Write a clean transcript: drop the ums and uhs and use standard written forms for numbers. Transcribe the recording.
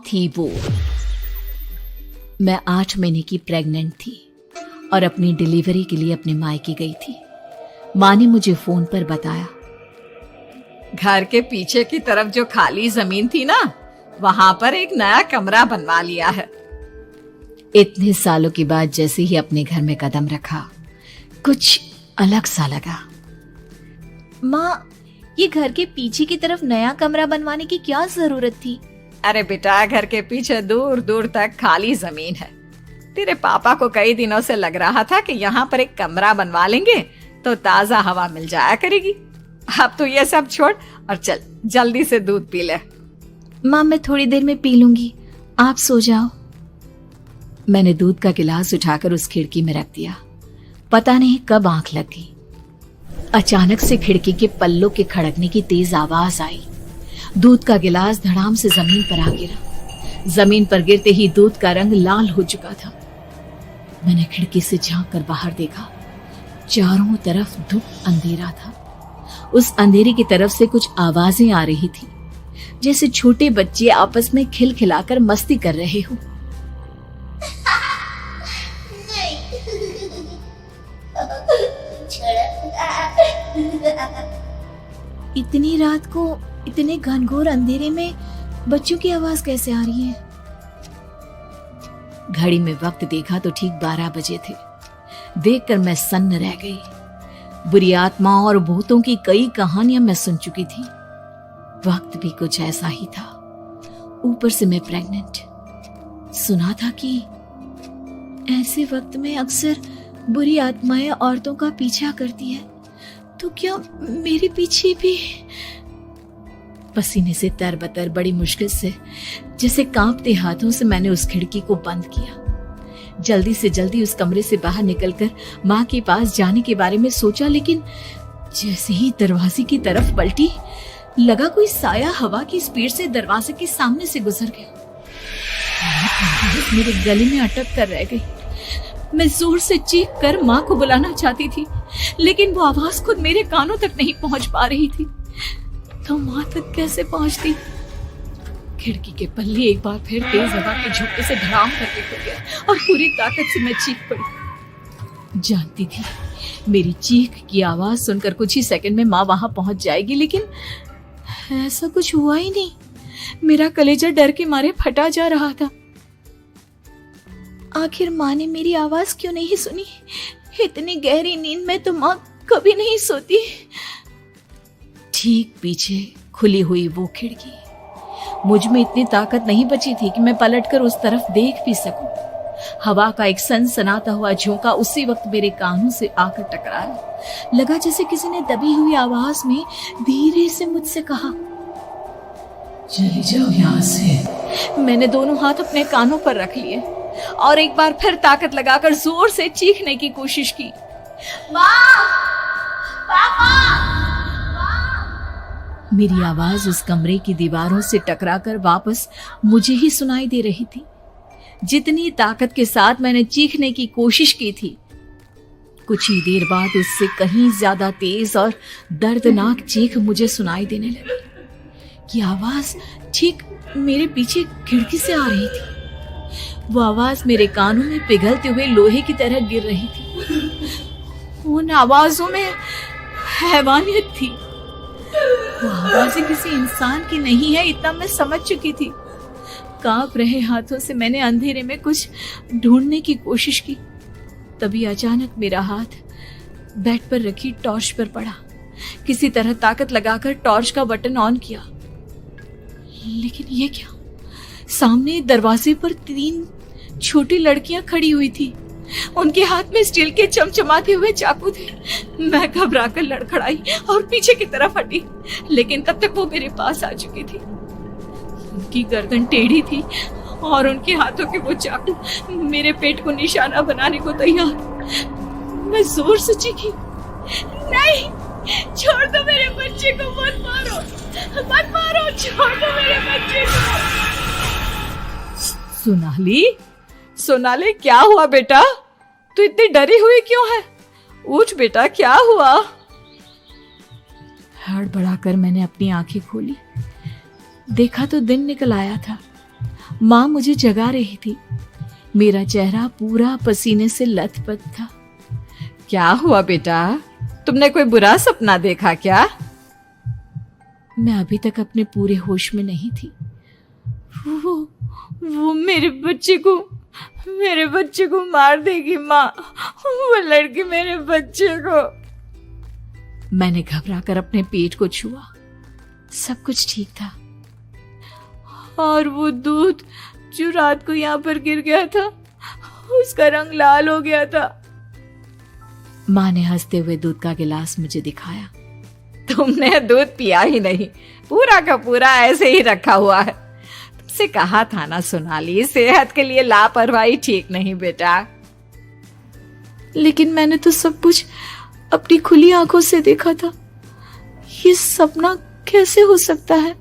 थी वो। मैं 8 महीने की प्रेग्नेंट थी और अपनी डिलीवरी के लिए अपने मायके गई थी। माँ ने मुझे फोन पर बताया, घर के पीछे की तरफ जो खाली जमीन थी ना, वहां पर एक नया कमरा बनवा लिया है। इतने सालों के बाद जैसे ही अपने घर में कदम रखा, कुछ अलग सा लगा। माँ, ये घर के पीछे की तरफ नया कमरा बनवाने की क्या जरूरत थी? अरे बेटा, घर के पीछे दूर दूर तक खाली जमीन है। तेरे पापा को कई दिनों से लग रहा था कि यहाँ पर एक कमरा बनवा लेंगे तो ताजा हवा मिल जाया करेगी। अब तो ये सब छोड़ और चल जल्दी से दूध पी ले। माँ, मैं थोड़ी देर में पी लूंगी, आप सो जाओ। मैंने दूध का गिलास उठाकर उस खिड़की में रख दिया। पता नहीं कब आंख लग गई। अचानक से खिड़की के पल्लों के खड़कने की तेज आवाज आई। दूध का गिलास धड़ाम से जमीन पर आ गिरा। जमीन पर गिरते ही दूध का रंग लाल हो चुका था। मैंने खिड़की से झांक कर बाहर देखा। चारों तरफ धूप अंधेरा था। उस अंधेरे की तरफ से कुछ आवाजें आ रही थी, जैसे छोटे बच्चे आपस में खिलखिलाकर मस्ती कर रहे हो। इतनी रात को इतने घनघोर अंधेरे में बच्चों की आवाज कैसे आ रही है? घड़ी में वक्त देखा तो ठीक 12 बजे थे। देखकर मैं सन्न रह गई। बुरी आत्माओं और भूतों की कई कहानियां मैं सुन चुकी थी। वक्त भी कुछ ऐसा ही था। ऊपर से मैं प्रेग्नेंट। सुना था कि ऐसे वक्त में अक्सर बुरी आत्माएं औरतों का पीछा करती है, तो क्या मेरे पीछे भी? पसीने से तरबतर बड़ी मुश्किल से, जैसे कांपते हाथों से मैंने उस खिड़की को बंद किया। जल्दी से जल्दी उस कमरे से बाहर निकलकर माँ के पास जाने के बारे में सोचा, लेकिन जैसे ही दरवाजे की तरफ पलटी, लगा कोई साया हवा की स्पीड से दरवाजे के सामने से गुजर गया। मेरे गले में अटक कर रह गई। मैं जोर से चीख कर माँ को बुलाना चाहती थी, लेकिन वो आवाज खुद मेरे कानों तक नहीं पहुंच पा रही थी। तो माँ तक कैसे पहुंचती? खिड़की के पल्ले एक बार फिर तेज हवा के झोंके से धड़ाम करके खुल गया और पूरी ताकत से मैं चीख पड़ी। जानती थी मेरी चीख की आवाज सुनकर कुछ ही सेकंड में माँ वहां पहुंच जाएगी, लेकिन ऐसा कुछ हुआ ही नहीं। मेरा कलेजा डर के मारे फटा जा रहा था। आखिर माँ ने मेरी आवाज क्यों नहीं सुनी? इतनी गहरी नींद में तो माँ कभी नहीं सोती। ठीक पीछे खुली हुई वो खिड़की। मुझ में इतनी ताकत नहीं बची थी कि मैं पलटकर उस तरफ देख भी सकूं। हवा का एक सनसनाता हुआ झोंका उसी वक्त मेरे कानों से आकर टकराया। लगा जैसे किसी ने दबी हुई आवाज में धीरे से मुझसे कहा, चली जाओ यहाँ से। मैंने दोनों हाथ अपने कानों पर रख लिए और एक बार फिर ताकत लगाकर जोर से चीखने की कोशिश की। मेरी आवाज उस कमरे की दीवारों से टकराकर वापस मुझे ही सुनाई दे रही थी। जितनी ताकत के साथ मैंने चीखने की कोशिश की थी, कुछ ही देर बाद उससे कहीं ज्यादा तेज और दर्दनाक चीख मुझे सुनाई देने लगी। ये आवाज ठीक मेरे पीछे खिड़की से आ रही थी। वो आवाज मेरे कानों में पिघलते हुए लोहे की तरह गिर रही थी। उन आवाजों में हैवानियत थी। वो आवाजें किसी इंसान की नहीं है, इतना मैं समझ चुकी थी। कांप रहे हाथों से मैंने अंधेरे में कुछ ढूंढने की कोशिश की। तभी अचानक मेरा हाथ बेड पर रखी टॉर्च पर पड़ा। किसी तरह ताकत लगाकर टॉर्च का बटन ऑन किया, लेकिन ये क्या? सामने दरवाजे पर 3 छोटी लड़कियां खड़ी हुई थी। उनके हाथ में स्टील के चमचमाते हुए चाकू थे। मैं घबराकर लड़खड़ाई और पीछे की तरफ हटी, लेकिन तब तक वो मेरे पास आ चुकी थी। उनकी गर्दन टेढ़ी थी और उनके हाथों के वो चाकू मेरे पेट को निशाना बनाने को तैयार। मैं जोर से चीखी, नहीं, छोड़ दो मेरे बच्चे को, मत मारो, मत मारो, छोड़ दो मेरे बच्चे को। सोनाली, क्या हुआ बेटा? तू इतनी डरी हुई क्यों है? उठ बेटा, क्या हुआ? हड़बड़ाकर मैंने अपनी आंखें खोली। देखा तो दिन निकल आया था। माँ मुझे जगा रही थी। मेरा चेहरा पूरा पसीने से लथपथ था। क्या हुआ बेटा, तुमने कोई बुरा सपना देखा क्या? मैं अभी तक अपने पूरे होश में नहीं थी। वो मेरे बच्चे को मार देगी माँ। वो लड़की मेरे बच्चे को। मैंने घबराकर अपने पेट को छुआ। सब कुछ ठीक था। और वो दूध जो रात को यहाँ पर गिर गया था, उसका रंग लाल हो गया था। माँ ने हंसते हुए दूध का गिलास मुझे दिखाया। तुमने दूध पिया ही नहीं, पूरा का पूरा ऐसे ही रखा हुआ है। तुमसे कहा था ना सोनाली, सेहत के लिए लापरवाही ठीक नहीं बेटा। लेकिन मैंने तो सब कुछ अपनी खुली आंखों से देखा था। ये सपना कैसे हो सकता है?